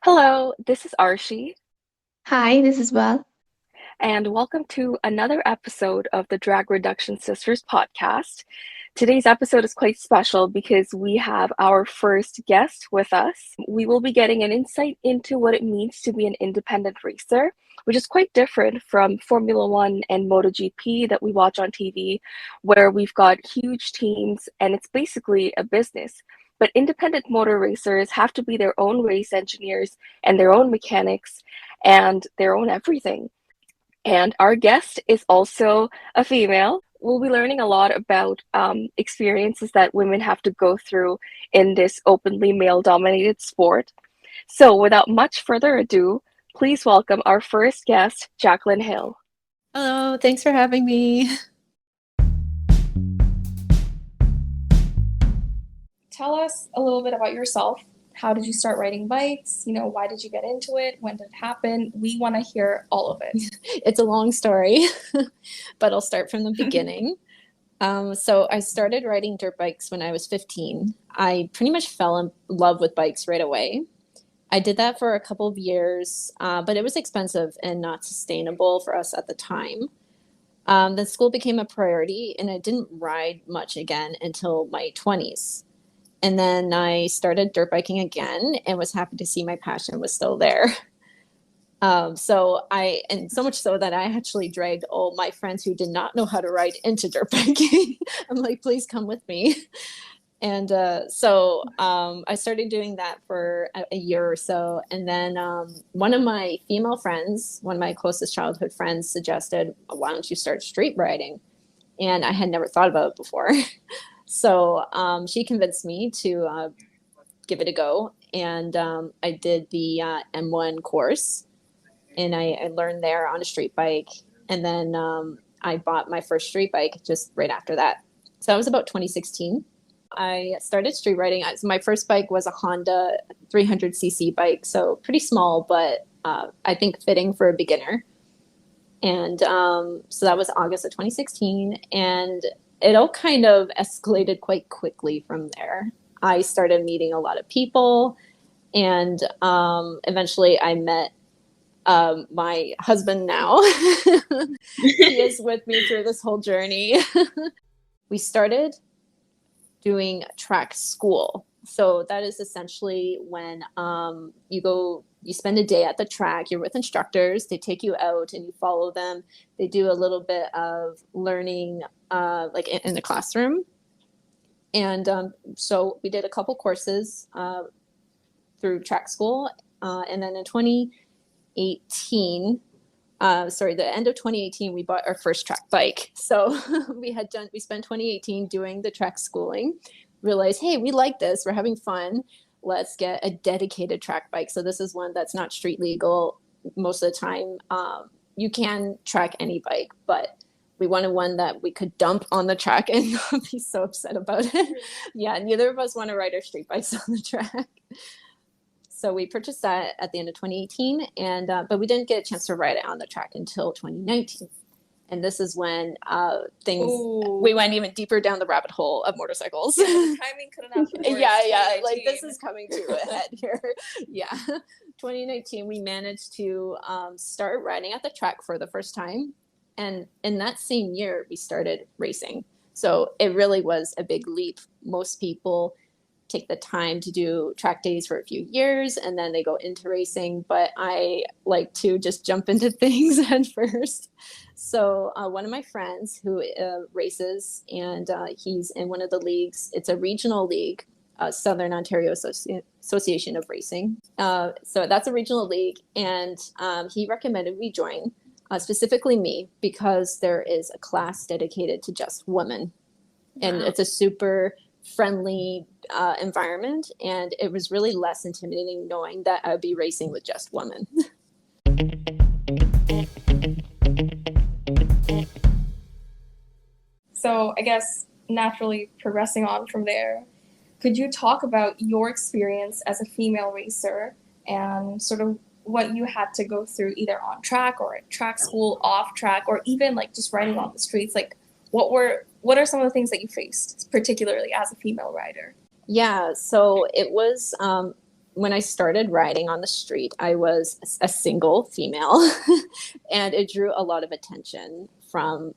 Hello, this is Arshee, Hi, this is Val. and welcome to another episode of the Drag Reduction Sisters podcast. Today's episode is quite special because we have our first guest with us. We will be getting an insight into what it means to be an independent racer, which is quite different from Formula One and MotoGP that we watch on TV, where we've got huge teams and it's basically a business. But independent motor racers have to be their own race engineers and their own mechanics and their own everything. And our guest is also a female. We'll be learning a lot about experiences that women have to go through in this openly male dominated sport. So, without much further ado, please welcome our first guest, Jaclyn Hill. Hello, thanks for having me. Tell us a little bit about yourself. How did you start riding bikes? Why did you get into it? When did it happen? We want to hear all of it. It's a long story, but I'll start from the beginning. So I started riding dirt bikes when I was 15. I pretty much fell in love with bikes right away. I did that for a couple of years, but it was expensive and not sustainable for us at the time. Then school became a priority, and I didn't ride much again until my 20s. And then I started dirt biking again and was happy to see my passion was still there. And so much so that I actually dragged all my friends who did not know how to ride into dirt biking. I'm like, please come with me. I started doing that for a year or so. And then one of my female friends, one of my closest childhood friends, suggested, why don't you start street riding? And I had never thought about it before. So she convinced me to give it a go. And I did the M1 course, and I learned there on a street bike. And then I bought my first street bike just right after that. So that was about 2016. I started street riding. My first bike was a Honda 300cc bike, so pretty small, but I think fitting for a beginner. And so that was August of 2016. And it all kind of escalated quite quickly from there. I started meeting a lot of people, and eventually I met my husband now. He is with me through this whole journey. We started doing track school. So that is essentially when you spend a day at the track, you're with instructors, they take you out and you follow them. They do a little bit of learning like in the classroom. And so we did a couple courses through track school. And then in 2018, the end of 2018, we bought our first track bike. So we spent 2018 doing the track schooling, realized, hey, we like this, we're having fun. Let's get a dedicated track bike. So this is one that's not street legal most of the time. You can track any bike, but we wanted one that we could dump on the track and not be so upset about it. Yeah, neither of us want to ride our street bikes on the track. So we purchased that at the end of 2018, but we didn't get a chance to ride it on the track until 2019. And this is when we went even deeper down the rabbit hole of motorcycles. Yeah, the timing couldn't have been worse. Yeah, like this is coming to a head here. Yeah, 2019, we managed to start riding at the track for the first time. And in that same year, we started racing. So it really was a big leap. Most people take the time to do track days for a few years and then they go into racing, but I like to just jump into things at first. So one of my friends who races, and he's in one of the leagues, it's a regional league, Southern Ontario Association of Racing. So that's a regional league, and he recommended we join, specifically me, because there is a class dedicated to just women. And it's a super friendly environment, and it was really less intimidating knowing that I would be racing with just women. So I guess naturally progressing on from there, could you talk about your experience as a female racer and sort of what you had to go through either on track or at track school, off track, or even like just riding on the streets? Like what are some of the things that you faced, particularly as a female rider? Yeah, so it was when I started riding on the street, I was a single female, and it drew a lot of attention from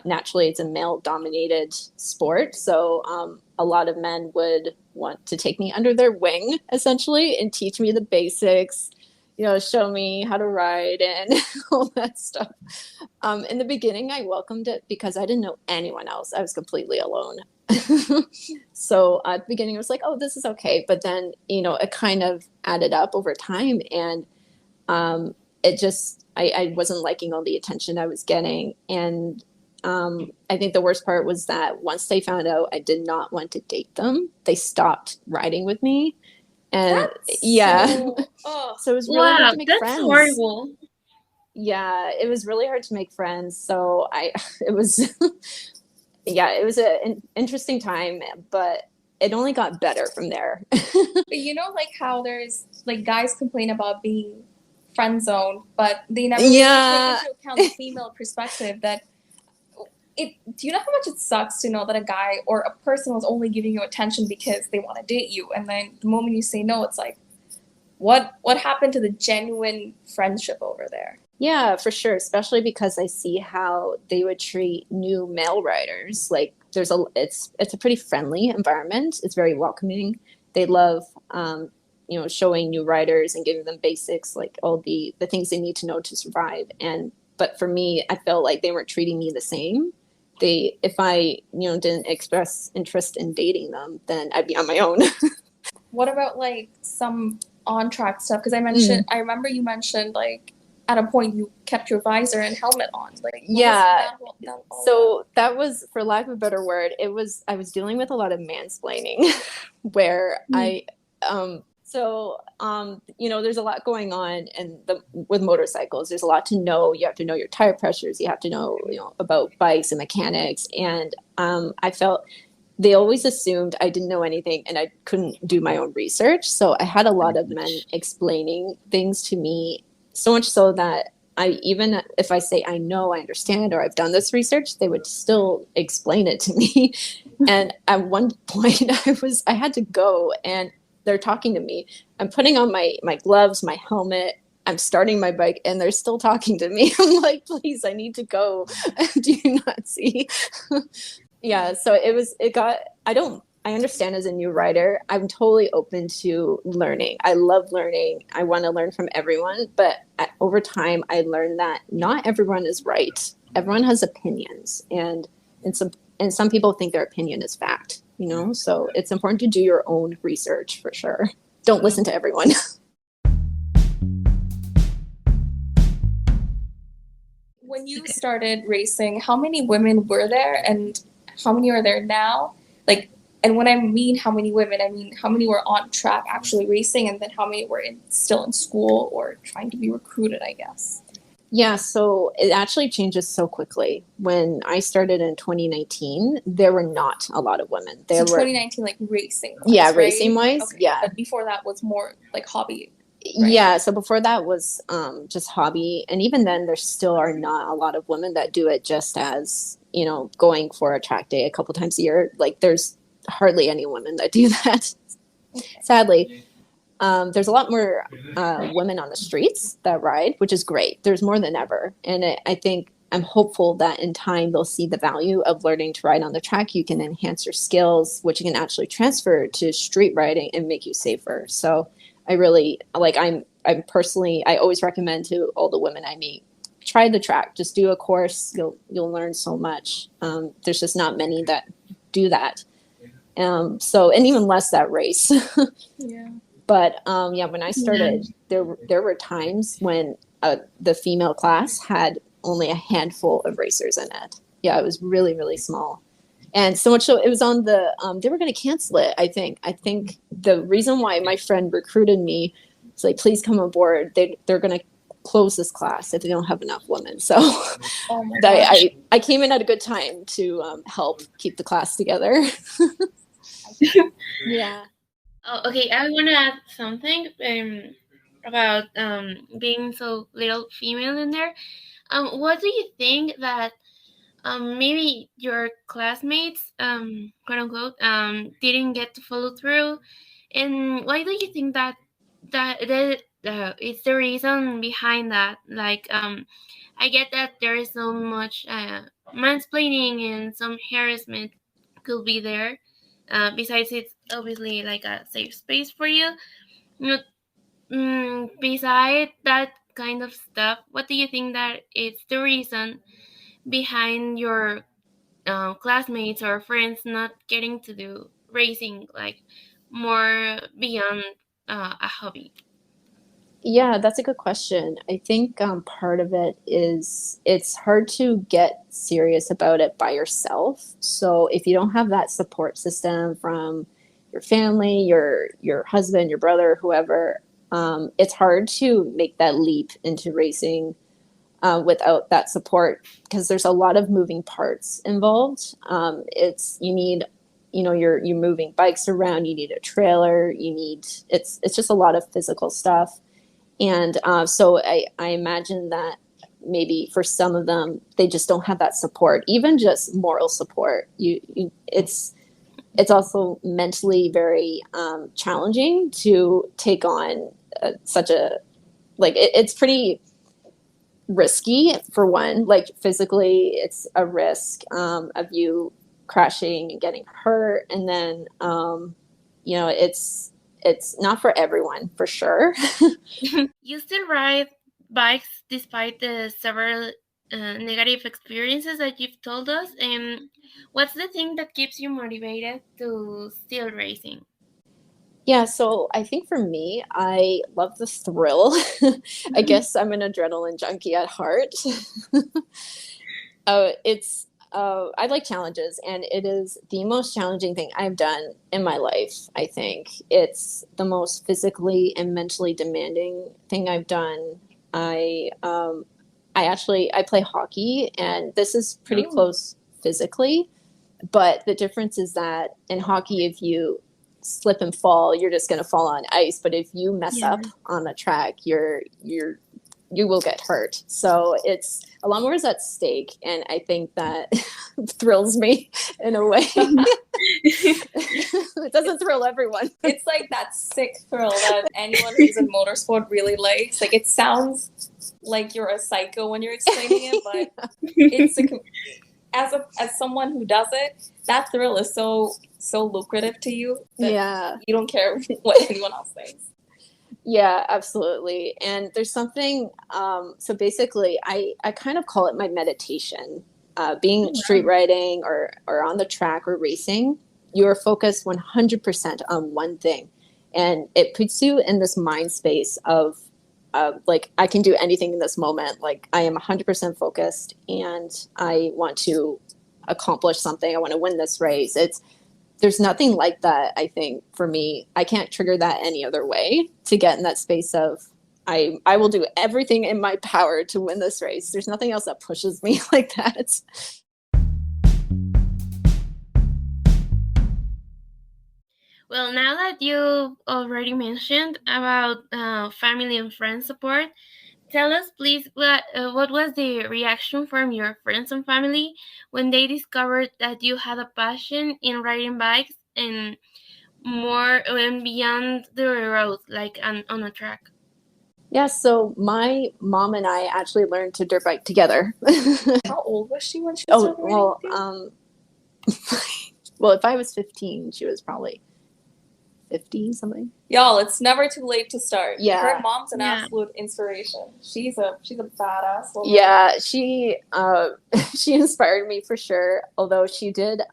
naturally it's a male dominated sport. So a lot of men would want to take me under their wing essentially and teach me the basics, show me how to ride and all that stuff. In the beginning, I welcomed it because I didn't know anyone else. I was completely alone. So at the beginning, I was like, oh, this is okay. But then, it kind of added up over time. And it just, I wasn't liking all the attention I was getting. And I think the worst part was that once they found out I did not want to date them, they stopped riding with me. And so it was really hard to make that's friends. horrible. Yeah, it was really hard to make friends. So it was, it was an interesting time, but it only got better from there. But like how there's like guys complain about being friend zoned, but they never really take into account the female perspective that do you know how much it sucks to know that a guy or a person was only giving you attention because they want to date you, and then the moment you say no, it's like, what happened to the genuine friendship over there? Yeah, for sure. Especially because I see how they would treat new male riders. Like it's a pretty friendly environment. It's very welcoming. They love, showing new riders and giving them basics, like all the things they need to know to survive. But for me, I felt like they weren't treating me the same. If I, didn't express interest in dating them, then I'd be on my own. What about like some on-track stuff? Because I remember you mentioned like at a point you kept your visor and helmet on. Like so that was, for lack of a better word, I was dealing with a lot of mansplaining, where there's a lot going on with motorcycles. There's a lot to know. You have to know your tire pressures. You have to know, about bikes and mechanics. And I felt they always assumed I didn't know anything and I couldn't do my own research. So I had a lot of men explaining things to me, so much so that even if I say I know, I understand, or I've done this research, they would still explain it to me. And at one point I had to go, and they're talking to me. I'm putting on my gloves, my helmet, I'm starting my bike, and they're still talking to me. I'm like, please, I need to go. Do you not see? Yeah. So I understand as a new rider, I'm totally open to learning. I love learning. I want to learn from everyone. But over time, I learned that not everyone is right. Everyone has opinions. And some people think their opinion is fact, So it's important to do your own research for sure. Don't listen to everyone. When you started racing, how many women were there and how many are there now? And when I mean how many women, I mean how many were on track actually racing, and then how many were still in school or trying to be recruited, I guess. Yeah, so it actually changes so quickly. When I started in 2019, there were not a lot of women. 2019, like racing-wise, yeah, right? racing-wise, okay. Yeah. But before that was more like hobby. Right? Yeah, so before that was just hobby. And even then, there still are not a lot of women that do it just as, going for a track day a couple times a year. Like there's hardly any women that do that, sadly. There's a lot more women on the streets that ride, which is great. There's more than ever. And I think I'm hopeful that in time they'll see the value of learning to ride on the track. You can enhance your skills, which you can actually transfer to street riding and make you safer. So I really I'm personally, I always recommend to all the women I meet, try the track, just do a course. You'll learn so much. There's just not many that do that. And even less that race. Yeah. But when I started, there were times when the female class had only a handful of racers in it. Yeah, it was really, really small. And so much so it was on the, they were going to cancel it, I think. I think the reason why my friend recruited me was like, please come aboard. They're going to close this class if they don't have enough women. So I came in at a good time to help keep the class together. Yeah. Oh, okay, I want to add something about being so little female in there. What do you think that maybe your classmates, quote unquote, didn't get to follow through? And why do you think that it's the reason behind that. Like, I get that there is so much mansplaining and some harassment could be there. Besides, it's obviously like a safe space for you. You beside that kind of stuff, what do you think that it's the reason behind your classmates or friends not getting to do racing, like more beyond a hobby? Yeah, that's a good question. I think part of it is it's hard to get serious about it by yourself. So if you don't have that support system from your family, your husband, your brother, whoever, it's hard to make that leap into racing without that support because there's a lot of moving parts involved. It's you need, you're moving bikes around. You need a trailer. It's just a lot of physical stuff. And so I imagine that maybe for some of them, they just don't have that support, even just moral support. It's also mentally very challenging to take on such a, it's pretty risky for one, like physically it's a risk of you crashing and getting hurt. And then, it's not for everyone for sure. You still ride bikes despite the several negative experiences that you've told us. And what's the thing that keeps you motivated to still racing? Yeah, so I think for me, I love the thrill. I guess I'm an adrenaline junkie at heart. I like challenges, and it is the most challenging thing I've done in my life. I think it's the most physically and mentally demanding thing I've done. I play hockey, and this is pretty close physically, but the difference is that in hockey, if you slip and fall, you're just going to fall on ice. But if you mess up on the track, you will get hurt. So it's a lot more is at stake. And I think that thrills me in a way. It doesn't thrill everyone. It's like that sick thrill that anyone who's in motorsport really likes. Like, it sounds like you're a psycho when you're explaining it, but it's as someone who does it, that thrill is so lucrative to you that you don't care what anyone else thinks. Yeah, absolutely. And there's something, so basically I kind of call it my meditation. Being street riding or on the track or racing, you are focused 100% on one thing. And it puts you in this mind space of like, I can do anything in this moment. Like, I am 100% focused and I want to accomplish something. I want to win this race. There's nothing like that, I think, for me. I can't trigger that any other way to get in that space of I will do everything in my power to win this race. There's nothing else that pushes me like that. Well, now that you already mentioned about family and friend support, tell us, please, what was the reaction from your friends and family when they discovered that you had a passion in riding bikes and more and beyond the road, like on a track? Yeah, so my mom and I actually learned to dirt bike together. How old was she when she started riding? Well, if I was 15, she was probably 50 something. Y'all, it's never too late to start. Yeah. Her mom's an absolute inspiration. She's a badass woman. Yeah, she inspired me for sure. Although she did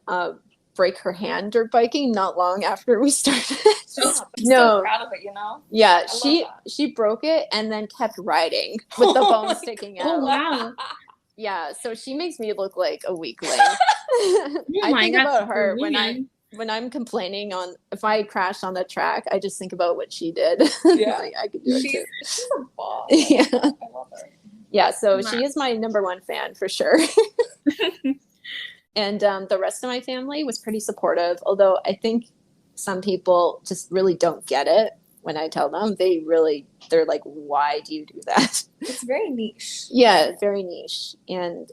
break her hand dirt biking not long after we started. I'm so proud of it, you know? Yeah, she broke it and then kept riding with the bone sticking out. Oh wow. Yeah, so she makes me look like a weakling. I think about her when I'm complaining on if I crash on the track, I just think about what she did. Yeah. Like, I could do it too. She's a boss. Yeah. I love her. Yeah, so she is my number one fan for sure. And the rest of my family was pretty supportive, although I think some people just really don't get it when I tell them. They're like, why do you do that? It's very niche. Yeah, very niche. And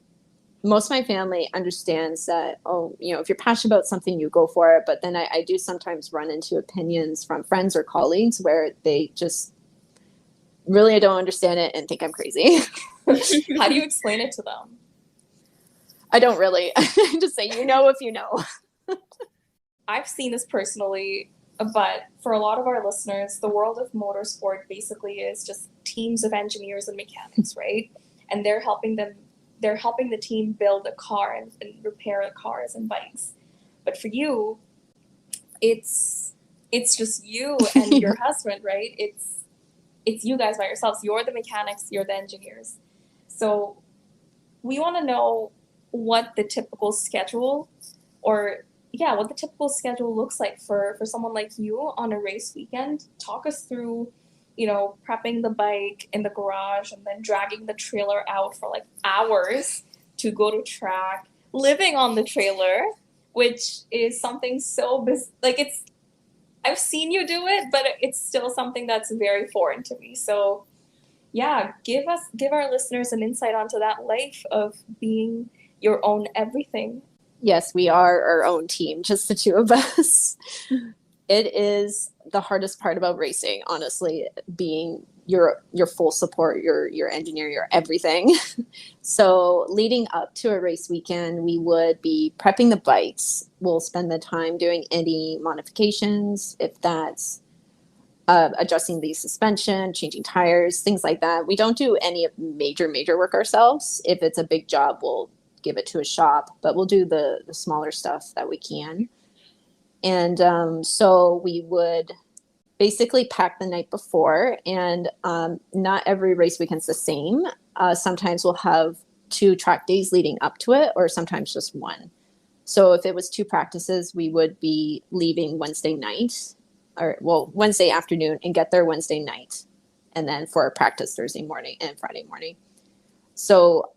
most of my family understands that, oh, if you're passionate about something, you go for it. But then I do sometimes run into opinions from friends or colleagues where they just really don't understand it and think I'm crazy. How do you explain it to them? I don't really. I just say, if you know. I've seen this personally, but for a lot of our listeners, the world of motorsport basically is just teams of engineers and mechanics, right? And they're helping the team build a car and repair cars and bikes. But for you, it's just you and your husband, right? It's you guys by yourselves. You're the mechanics, you're the engineers. So we want to know what the typical schedule looks like for someone like you on a race weekend. Talk us through, prepping the bike in the garage and then dragging the trailer out for like hours to go to track, living on the trailer, which is something so I've seen you do it, but it's still something that's very foreign to me. So yeah, give our listeners an insight onto that life of being your own everything. Yes, we are our own team, just the two of us. It is the hardest part about racing, honestly, being your full support, your engineer, your everything. So leading up to a race weekend, we would be prepping the bikes. We'll spend the time doing any modifications, if that's adjusting the suspension, changing tires, things like that. We don't do any of major work ourselves. If it's a big job, we'll give it to a shop, but we'll do the smaller stuff that we can. And so we would basically pack the night before, and not every race weekend's the same. Sometimes we'll have 2 track days leading up to it, or sometimes just 1. So if it was 2 practices, we would be leaving Wednesday afternoon and get there Wednesday night, and then for a practice Thursday morning and Friday morning. So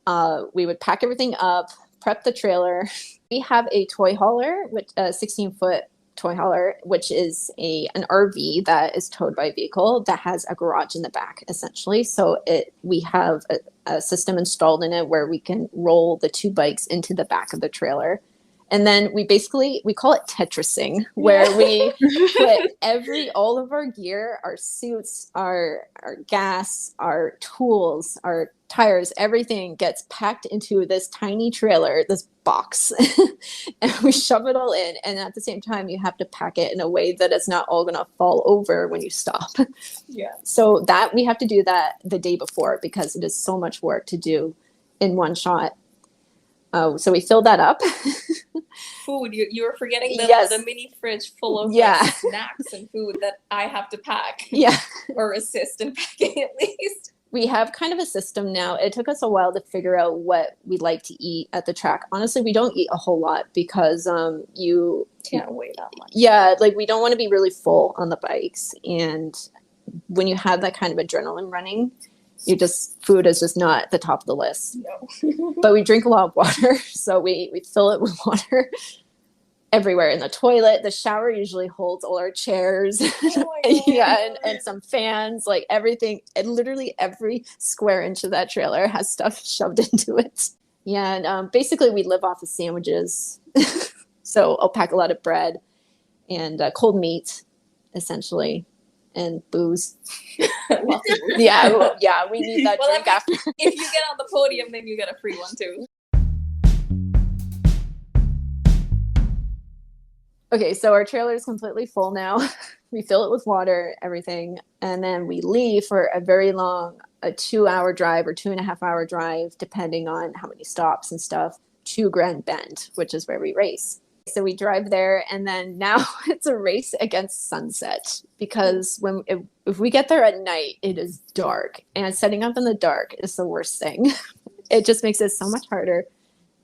we would pack everything up, prep the trailer. We have a toy hauler, which a 16-foot toy hauler, which is an RV that is towed by a vehicle that has a garage in the back, essentially. So we have a system installed in it where we can roll the 2 bikes into the back of the trailer. And then we call it Tetrising, where we put all of our gear, our suits, our gas, our tools, our tires, everything gets packed into this tiny trailer, this box, and we shove it all in. And at the same time, you have to pack it in a way that it's not all going to fall over when you stop. Yeah. So that we have to do that the day before, because it is so much work to do in one shot. So we filled that up. Food. You were forgetting the mini fridge full of snacks and food that I have to pack. Yeah. Or assist in packing at least. We have kind of a system now. It took us a while to figure out what we like to eat at the track. Honestly, we don't eat a whole lot because you can't weigh that much. Yeah, we don't want to be really full on the bikes. And when you have that kind of adrenaline running, food is just not at the top of the list. No. But we drink a lot of water, so we fill it with water everywhere. In the toilet, the shower usually holds all our chairs. Oh my God. and some fans, everything. And literally every square inch of that trailer has stuff shoved into it. Yeah, and basically we live off of sandwiches. So I'll pack a lot of bread and cold meat, essentially. And booze. Yeah, we need that drink after. If you get on the podium, then you get a free one too. Okay, so our trailer is completely full now. We fill it with water, everything, and then we leave for a very long, a 2-hour drive or 2.5-hour drive, depending on how many stops and stuff, to Grand Bend, which is where we race. So we drive there, and then now it's a race against sunset, because if we get there at night, it is dark, and setting up in the dark is the worst thing. It just makes it so much harder.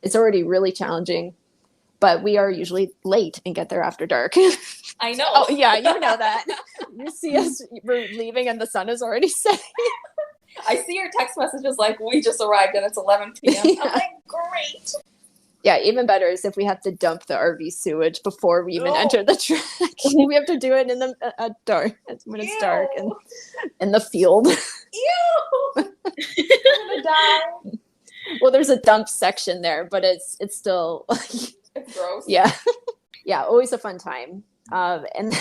It's already really challenging, but we are usually late and get there after dark. I know. Oh yeah, you know that. You see us, we're leaving and the sun is already setting. I see your text messages we just arrived and it's 11 p.m. Yeah. I'm like, great. Yeah, even better is if we have to dump the RV sewage before we even enter the track. We have to do it in the dark, when it's dark and in the field. Ew! I'm gonna die. Well, there's a dump section there, but it's still It's gross. yeah. Yeah, always a fun time. And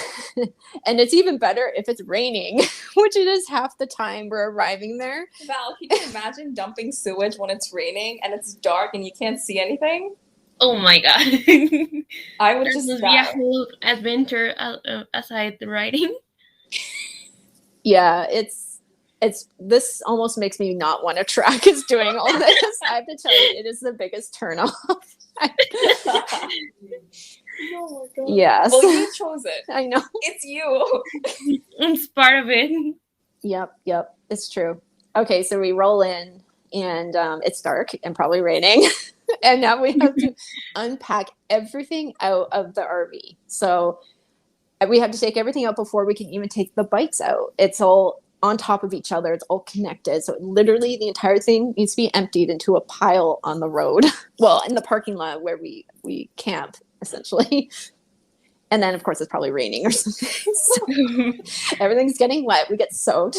and it's even better if it's raining, which it is half the time we're arriving there. Val, can you imagine dumping sewage when it's raining and it's dark and you can't see anything? Oh my god. I would That just would be a die. whole adventure aside the writing. Yeah, it's this almost makes me not want to track is doing all this. I have to tell you, it is the biggest turnoff. Oh my god. Yes. Well, you chose it. I know. It's you. It's part of it. Yep, it's true. Okay, so we roll in and it's dark and probably raining. And now we have to unpack everything out of the RV. So we have to take everything out before we can even take the bikes out. It's all on top of each other. It's all connected. So literally the entire thing needs to be emptied into a pile on the road. Well, in the parking lot where we camp, essentially. And then, of course, it's probably raining or something. So everything's getting wet. We get soaked.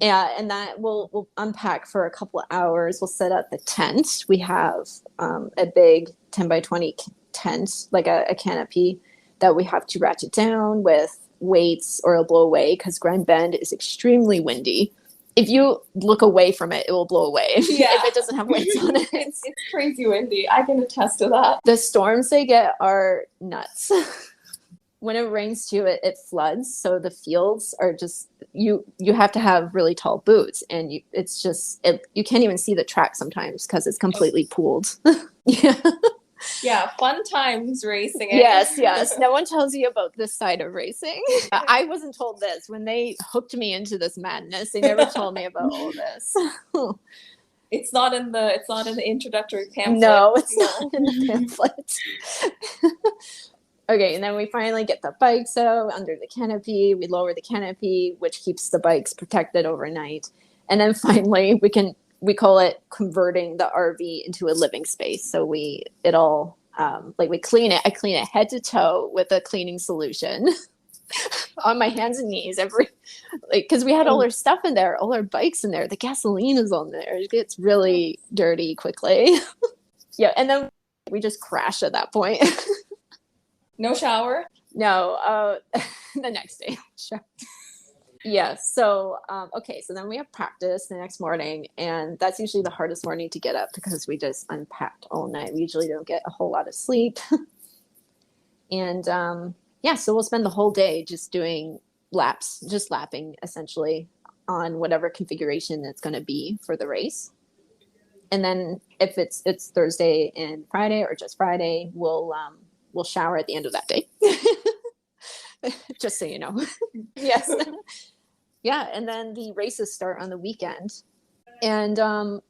Yeah, and that we'll unpack for a couple of hours. We'll set up the tent. We have a big 10 by 20 tent, like a canopy that we have to ratchet down with weights or it'll blow away because Grand Bend is extremely windy. If you look away from it, it will blow away if it doesn't have weights on it. It's crazy windy. I can attest to that. The storms they get are nuts. When it rains too, it floods. So the fields are just, you have to have really tall boots and you can't even see the track sometimes because it's completely pooled. Yeah. Yeah, fun times racing it. Yes. No one tells you about this side of racing. I wasn't told this. When they hooked me into this madness, they never told me about all this. It's not in the introductory pamphlet. No, it's not in the pamphlet. Okay, and then we finally get the bikes out under the canopy. We lower the canopy, which keeps the bikes protected overnight. And then finally we call it converting the RV into a living space. So we clean it. I clean it head to toe with a cleaning solution on my hands and knees because we had all our stuff in there, all our bikes in there. The gasoline is on there. It gets really dirty quickly. Yeah, and then we just crash at that point. No shower? No, the next day. Sure. Yeah, so, okay, so then we have practice the next morning, and that's usually the hardest morning to get up because we just unpacked all night. We usually don't get a whole lot of sleep. And, so we'll spend the whole day just doing laps, just lapping, essentially, on whatever configuration it's going to be for the race. And then if it's Thursday and Friday or just Friday, we'll shower at the end of that day. Just so you know. Yes. Yeah, and then the races start on the weekend. And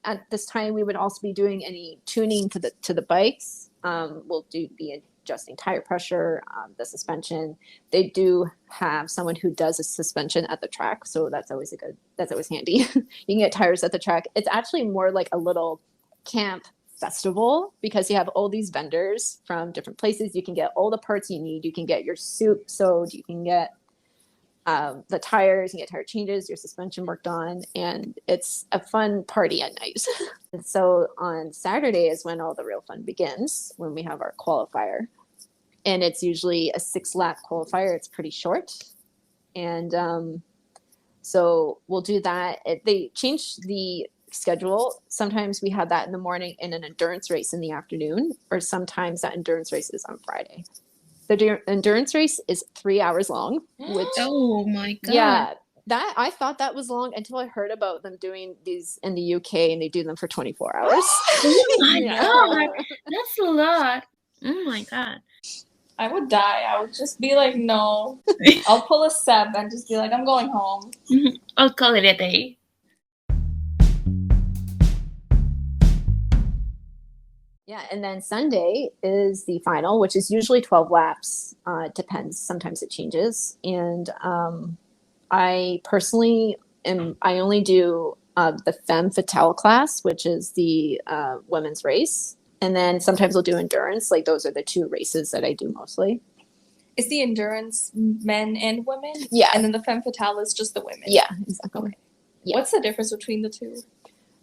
at this time, we would also be doing any tuning to the bikes. We'll be adjusting tire pressure, the suspension. They do have someone who does a suspension at the track, so that's always handy. You can get tires at the track. It's actually more like a little camp festival because you have all these vendors from different places. You can get all the parts you need. You can get your soup sewed. You can get the tires, you get tire changes, your suspension worked on, and it's a fun party at night. And so on Saturday is when all the real fun begins, when we have our qualifier. And it's usually a 6-lap qualifier. It's pretty short. And so we'll do that. They change the schedule. Sometimes we have that in the morning and an endurance race in the afternoon, or sometimes that endurance race is on Friday. The endurance race is 3 hours long, which oh my god. Yeah, that I thought that was long until I heard about them doing these in the UK and they do them for 24 hours. Oh my Yeah. god. That's a lot. Oh my god. I would die. I would just be like, no. I'll pull a Seb and just be like, I'm going home. I'll call it a day. Yeah, and then Sunday is the final, which is usually 12 laps. Depends. Sometimes it changes. And I personally I only do the Femme Fatale class, which is the women's race. And then sometimes I'll do endurance. Like those are the two races that I do mostly. Is the endurance men and women? Yeah. And then the Femme Fatale is just the women? Yeah, exactly. Okay. Yeah. What's the difference between the two?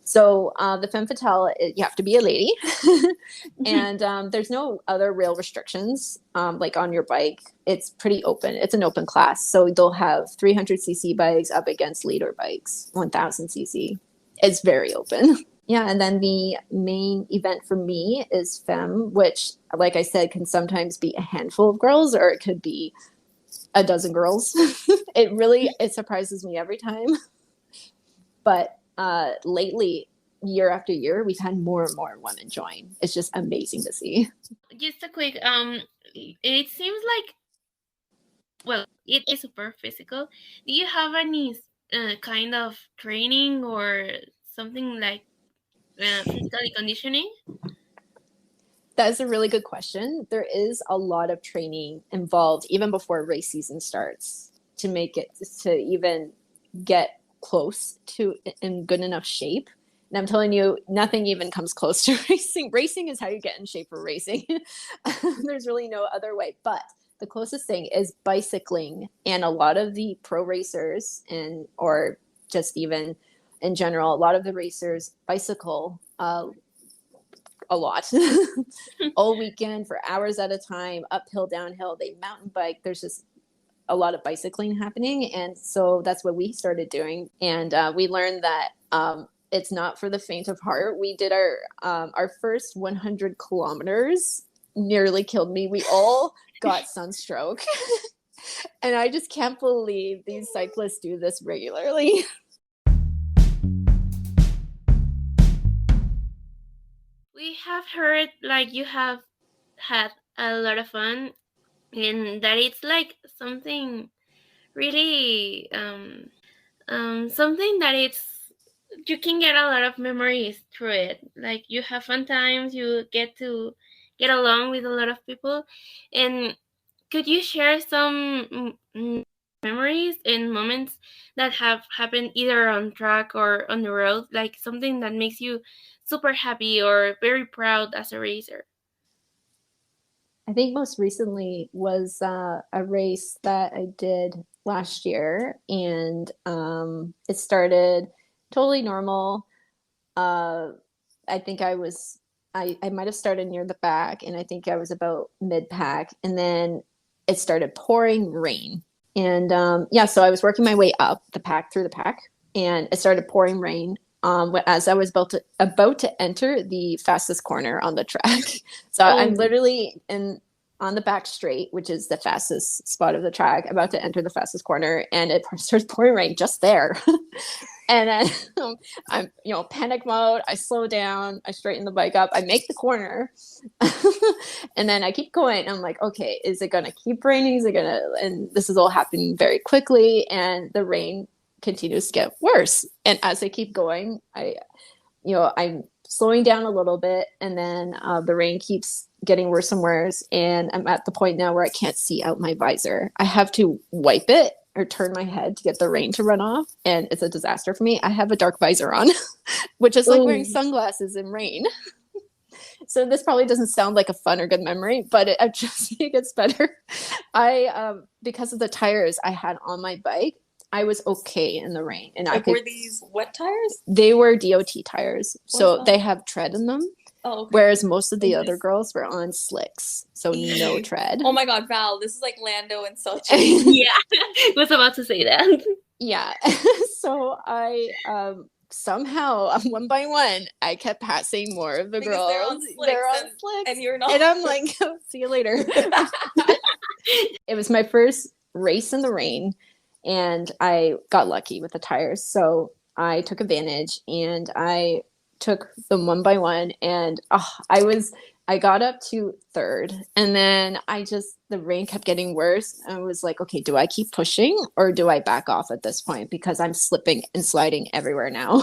So the femme fatale, you have to be a lady, and there's no other real restrictions like on your bike. It's pretty open. It's an open class, so they'll have 300cc bikes up against leader bikes, 1000cc. It's very open. Yeah, and then the main event for me is femme, which, like I said, can sometimes be a handful of girls, or it could be a dozen girls. It surprises me every time. But lately, year after year, we've had more and more women join. It's just amazing to see. Just a quick, it seems like, well, it is super physical. Do you have any kind of training or something like physically conditioning? That is a really good question. There is a lot of training involved even before race season starts to make it to even get close to in good enough shape. And I'm telling you, nothing even comes close to racing. Racing is how you get in shape for racing. There's really no other way. But the closest thing is bicycling. And a lot of the pro racers or just even in general, a lot of the racers bicycle a lot all weekend for hours at a time, uphill, downhill. They mountain bike. There's just a lot of bicycling happening. And so that's what we started doing. And we learned that it's not for the faint of heart. We did our first 100 kilometers, nearly killed me. We all got sunstroke. And I just can't believe these cyclists do this regularly. We have heard like you have had a lot of fun and that it's like something really something that you can get a lot of memories through it. Like you have fun times, you get to get along with a lot of people. And could you share some memories and moments that have happened either on track or on the road, like something that makes you super happy or very proud as a racer? I think most recently was a race that I did last year, and it started totally normal. I think I might have started near the back, and I think I was about mid pack, and then it started pouring rain. And so I was working my way up the pack through the pack, and it started pouring rain as I was about to enter the fastest corner on the track. So I'm literally on the back straight, which is the fastest spot of the track, about to enter the fastest corner, and it starts pouring rain just there. And then I'm, panic mode. I slow down. I straighten the bike up. I make the corner. And then I keep going. I'm like, okay, is it going to keep raining? And this is all happening very quickly. And the rain continues to get worse. And as I keep going, I'm slowing down a little bit. And then the rain keeps getting worse and worse. And I'm at the point now where I can't see out my visor. I have to wipe it or turn my head to get the rain to run off, and it's a disaster for me. I have a dark visor on, which is like wearing sunglasses in rain. So this probably doesn't sound like a fun or good memory, but it just gets better. Because of the tires I had on my bike, I was okay in the rain. And were these wet tires? They were DOT tires, so they have tread in them. Oh, okay. Whereas most of the other girls were on slicks, so no tread. Oh my God, Val, this is like Lando and Sochi. Yeah, I was about to say that. Yeah. So I somehow, one by one, I kept passing more of the girls. They're on slicks. And you're not. And I'm like, oh, see you later. It was my first race in the rain, and I got lucky with the tires. So I took advantage, and I took them one by one, and I got up to third, and then the rain kept getting worse. I was like, okay, do I keep pushing or do I back off at this point, because I'm slipping and sliding everywhere now?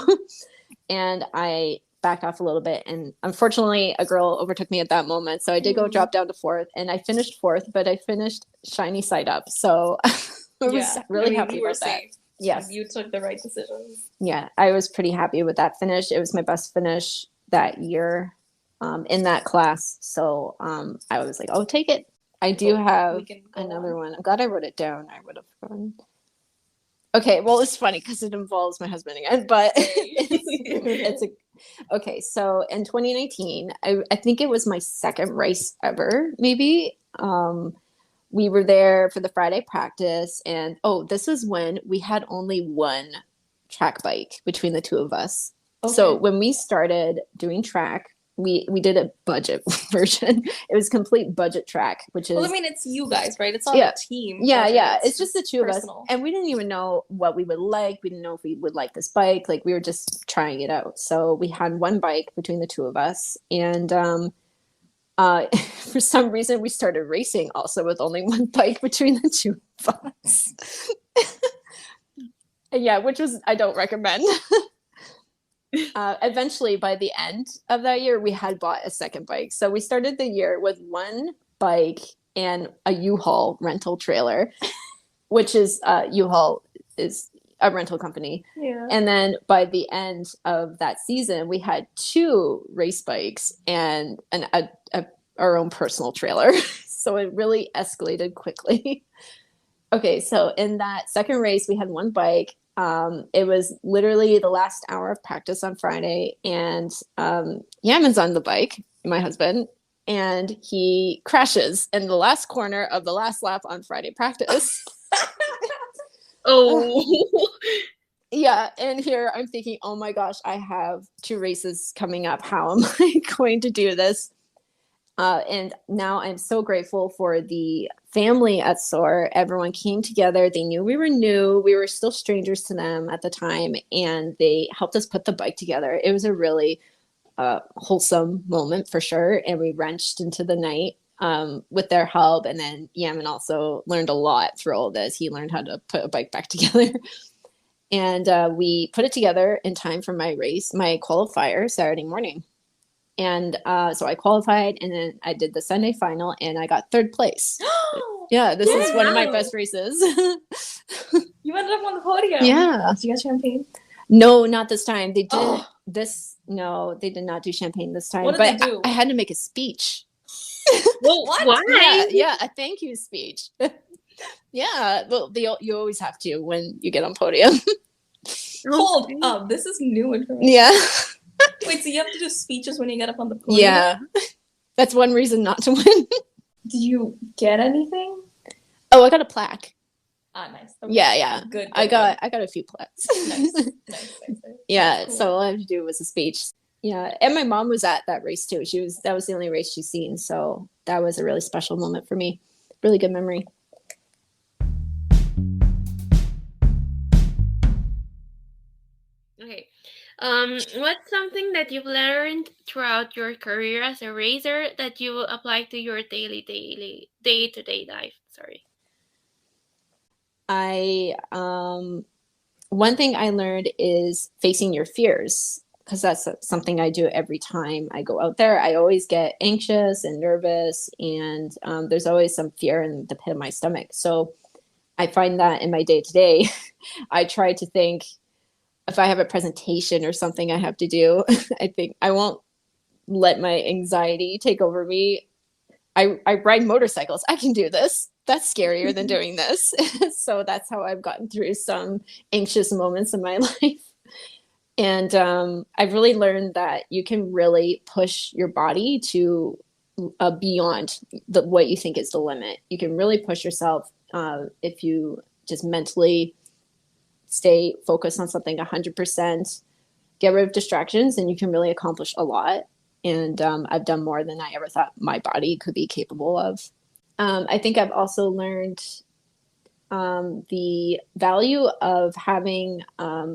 And I backed off a little bit, and unfortunately a girl overtook me at that moment, so I did go drop down to fourth, and I finished fourth, but I finished shiny side up, so I was really happy about that. Yes. You took the right decisions. Yeah, I was pretty happy with that finish. It was my best finish that year in that class. So I was like, oh, take it. I do have another one. I'm glad I wrote it down. I would have forgotten. Okay, well, it's funny because it involves my husband again, but okay. So in 2019, I think it was my second race ever, maybe. We were there for the Friday practice, and this was when we had only one track bike between the two of us. Okay. So when we started doing track, we did a budget version. It was complete budget track, which is Well, I mean, it's you guys, right? It's not Yeah. a team. yeah, budget, yeah. It's just the two personal. of us, and we didn't even know what we would like. We didn't know if we would like this bike. Like we were just trying it out. So we had one bike between the two of us, and for some reason we started racing also with only one bike between the two of us. Yeah, which was I don't recommend. Eventually, by the end of that year, we had bought a second bike. So we started the year with one bike and a U-Haul rental trailer, which is U-Haul is a rental company. Yeah. And then by the end of that season, we had two race bikes and our own personal trailer. So it really escalated quickly. Okay, so in that second race, we had one bike. It was literally the last hour of practice on Friday, and Yaman's on the bike, my husband, and he crashes in the last corner of the last lap on Friday practice. Oh. Yeah, and here I'm thinking, oh my gosh, I have two races coming up. How am I going to do this? And now I'm so grateful for the family at SOAR. Everyone came together. They knew we were new. We were still strangers to them at the time, and they helped us put the bike together. It was a really wholesome moment for sure, and we wrenched into the night with their help. And then Yaman also learned a lot through all this. He learned how to put a bike back together. And we put it together in time for my race, my qualifier Saturday morning. And so I qualified, and then I did the Sunday final, and I got third place. Yeah, this is one of my best races. You ended up on the podium. Yeah. Did you get champagne? No, not this time. They did No, they did not do champagne this time. What did but they do? I had to make a speech. Well, why? Yeah, a thank you speech. Yeah, well, you always have to when you get on podium. Hold up, this is new information. Yeah. Wait, so you have to do speeches when you get up on the podium? Yeah. That's one reason not to win. Did you get anything? Oh, I got a plaque. Ah, nice. Okay. Yeah. Good. I got a few plaques. Nice. Yeah, Cool. so all I had to do was a speech. Yeah, and my mom was at that race too. That was the only race she's seen, so that was a really special moment for me. Really good memory. Okay. What's something that you've learned throughout your career as a racer that you will apply to your day-to-day life? Sorry. One thing I learned is facing your fears, because that's something I do every time I go out there. I always get anxious and nervous, and there's always some fear in the pit of my stomach. So I find that in my day-to-day, I try to think, if I have a presentation or something I have to do, I think I won't let my anxiety take over me. I ride motorcycles. I can do this. That's scarier than doing this. So that's how I've gotten through some anxious moments in my life. And I've really learned that you can really push your body to beyond what you think is the limit. You can really push yourself if you just mentally stay focused on something 100%, get rid of distractions, and you can really accomplish a lot. And I've done more than I ever thought my body could be capable of. I think I've also learned the value of having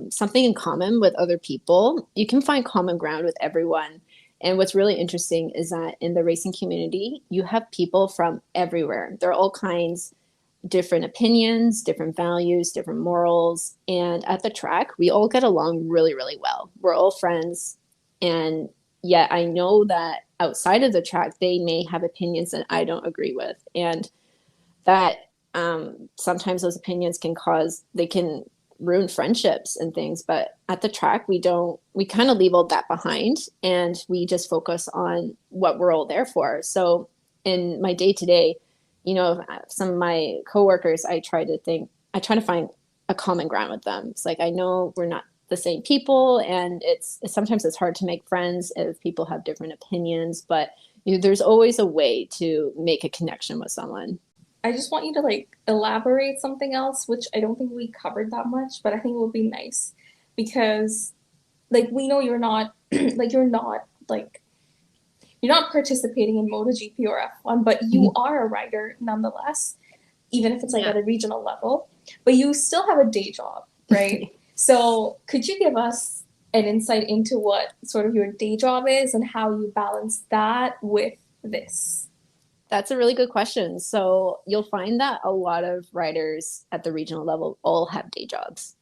something in common with other people. You can find common ground with everyone. And what's really interesting is that in the racing community, you have people from everywhere. There are all kinds, different opinions, different values, different morals. And at the track, we all get along really, really well. We're all friends. And yet I know that outside of the track, they may have opinions that I don't agree with. And that sometimes those opinions can ruin friendships and things. But at the track, we kind of leave all that behind, and we just focus on what we're all there for. So in my day to day, some of my coworkers, I try to find a common ground with them. It's like, I know we're not the same people, and sometimes it's hard to make friends if people have different opinions, but there's always a way to make a connection with someone. I just want you to like elaborate something else, which I don't think we covered that much, but I think it would be nice because like we know you're not you're not participating in MotoGP or F1, but you are a rider nonetheless, even if it's like at a regional level, but you still have a day job, right? So could you give us an insight into what sort of your day job is and how you balance that with this? That's a really good question. So you'll find that a lot of riders at the regional level all have day jobs.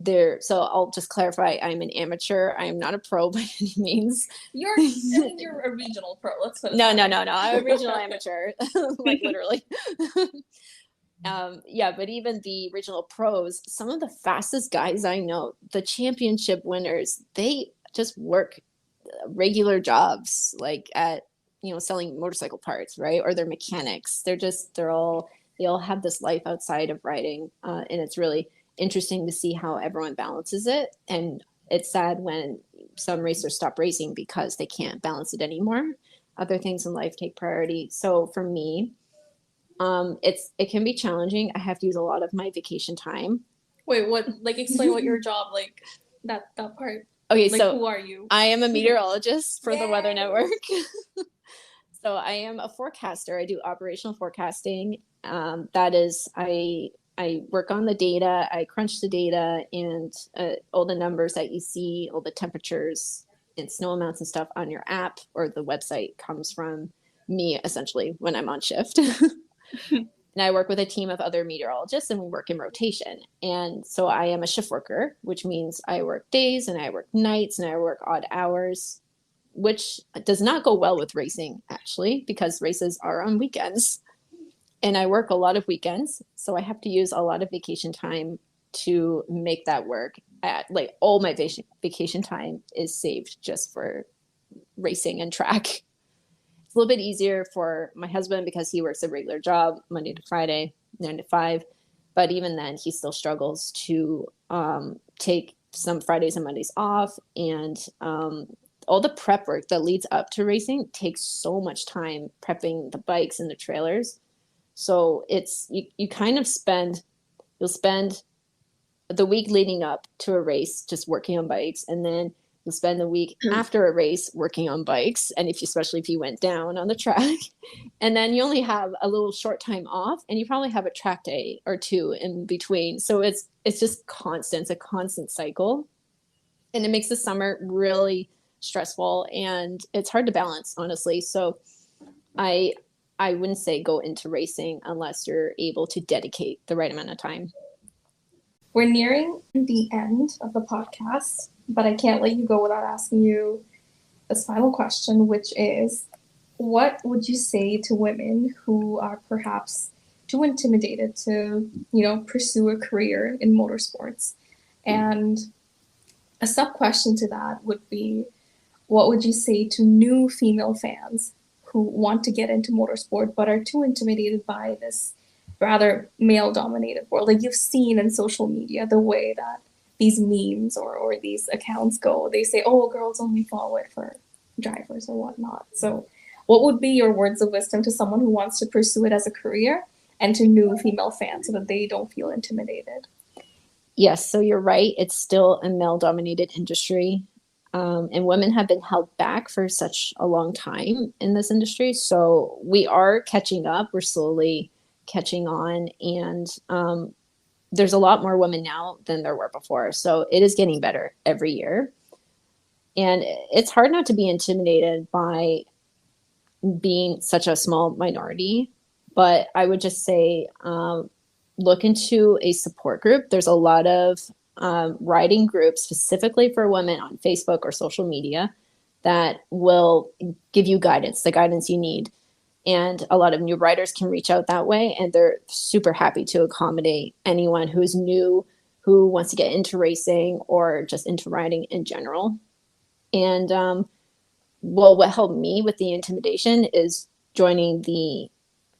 So I'll just clarify, I'm an amateur. I am not a pro by any means. You're a regional pro. Let's put it No. I'm a regional amateur, like literally. But even the regional pros, some of the fastest guys I know, the championship winners, they just work regular jobs, like at, selling motorcycle parts, right? Or they're mechanics. They all have this life outside of riding. And it's really interesting to see how everyone balances it. And it's sad when some racers stop racing because they can't balance it anymore. Other things in life take priority. So for me, it can be challenging. I have to use a lot of my vacation time. Wait, what? Like, explain what your job, like that part. Okay, like, so who are you? I am a meteorologist for the Weather Network. So I am a forecaster. I do operational forecasting. That is, I work on the data. I crunch the data and all the numbers that you see, all the temperatures and snow amounts and stuff on your app or the website comes from me essentially when I'm on shift. And I work with a team of other meteorologists and we work in rotation. And so I am a shift worker, which means I work days and I work nights and I work odd hours, which does not go well with racing actually, because races are on weekends. And I work a lot of weekends. So I have to use a lot of vacation time to make that work. Like all my vacation time is saved just for racing and track. It's a little bit easier for my husband because he works a regular job Monday to Friday, 9 to 5. But even then, he still struggles to take some Fridays and Mondays off. And all the prep work that leads up to racing takes so much time prepping the bikes and the trailers. So you kind of you'll spend the week leading up to a race just working on bikes, and then you'll spend the week after a race working on bikes, and especially if you went down on the track, and then you only have a little short time off, and you probably have a track day or two in between. So it's just constant. It's a constant cycle, and it makes the summer really stressful, and it's hard to balance, honestly. So I wouldn't say go into racing unless you're able to dedicate the right amount of time. We're nearing the end of the podcast, but I can't let you go without asking you this final question, which is, what would you say to women who are perhaps too intimidated to, pursue a career in motorsports? And a sub-question to that would be, what would you say to new female fans who want to get into motorsport but are too intimidated by this rather male-dominated world? Like you've seen in social media the way that these memes or these accounts go. They say, oh, girls only fall it for drivers or whatnot. So what would be your words of wisdom to someone who wants to pursue it as a career and to new female fans so that they don't feel intimidated? Yes, so you're right. It's still a male-dominated industry. And women have been held back for such a long time in this industry. So we are catching up. We're slowly catching on. And there's a lot more women now than there were before. So it is getting better every year. And it's hard not to be intimidated by being such a small minority. But I would just say look into a support group. There's a lot of riding groups specifically for women on Facebook or social media that will give you guidance, the guidance you need. And a lot of new riders can reach out that way, and they're super happy to accommodate anyone who's new, who wants to get into racing or just into riding in general. And what helped me with the intimidation is joining the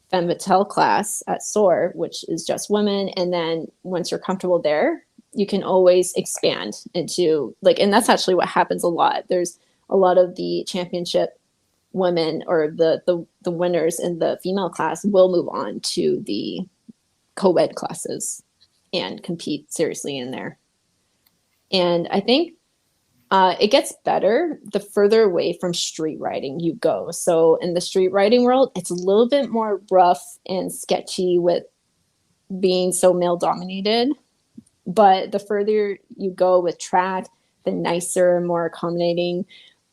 Femme class at SOAR, which is just women. And then once you're comfortable there, you can always expand into like, and that's actually what happens a lot. There's a lot of the championship women or the winners in the female class will move on to the co-ed classes and compete seriously in there. And I think it gets better the further away from street riding you go. So in the street riding world, it's a little bit more rough and sketchy with being so male dominated. But the further you go with track, the nicer, more accommodating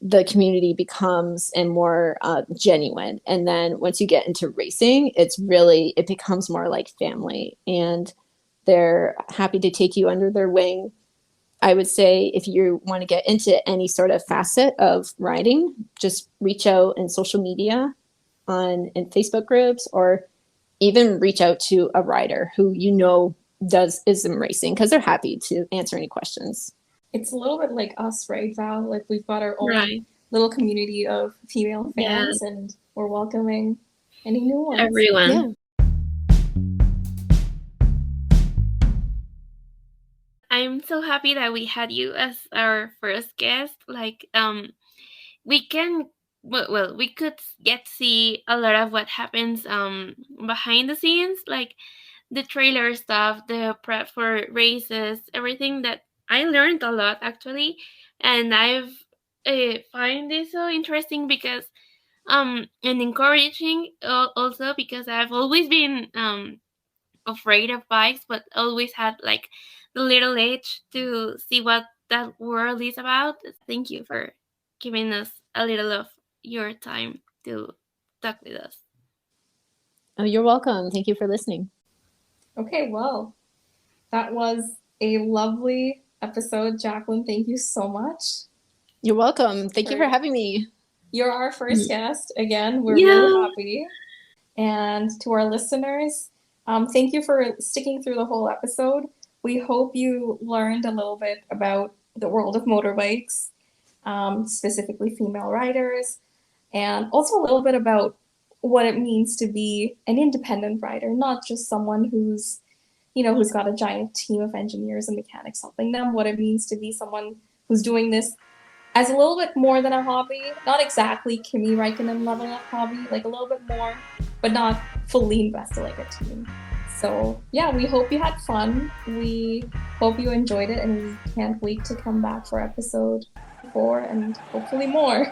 the community becomes and more genuine. And then once you get into racing, it becomes more like family, and they're happy to take you under their wing. I would say if you want to get into any sort of facet of riding, just reach out in social media in Facebook groups, or even reach out to a rider who you know is in racing, because they're happy to answer any questions. It's a little bit like us, right, Val? Like we've got our own Right. little community of female fans, and we're welcoming any new ones. Everyone. Yeah. I'm so happy that we had you as our first guest. Like, we can, well, we could get to see a lot of what happens behind the scenes, like the trailer stuff, the prep for races, everything that I learned a lot actually, and I've find this so interesting because and encouraging also because I've always been afraid of bikes, but always had like the little age to see what that world is about. Thank you for giving us a little of your time to talk with us. Oh, you're welcome. Thank you for listening. Okay, well, that was a lovely episode, Jaclyn. Thank you so much. You're welcome. Thank you for having me. You're our first guest. Again, we're Yeah. really happy. And to our listeners, thank you for sticking through the whole episode. We hope you learned a little bit about the world of motorbikes, specifically female riders, and also a little bit about what it means to be an independent rider, not just someone who's got a giant team of engineers and mechanics helping them, what it means to be someone who's doing this as a little bit more than a hobby, not exactly Kimi Räikkönen level of hobby, like a little bit more, but not fully invested like a team. So yeah, we hope you had fun. We hope you enjoyed it, and we can't wait to come back for episode 4 and hopefully more.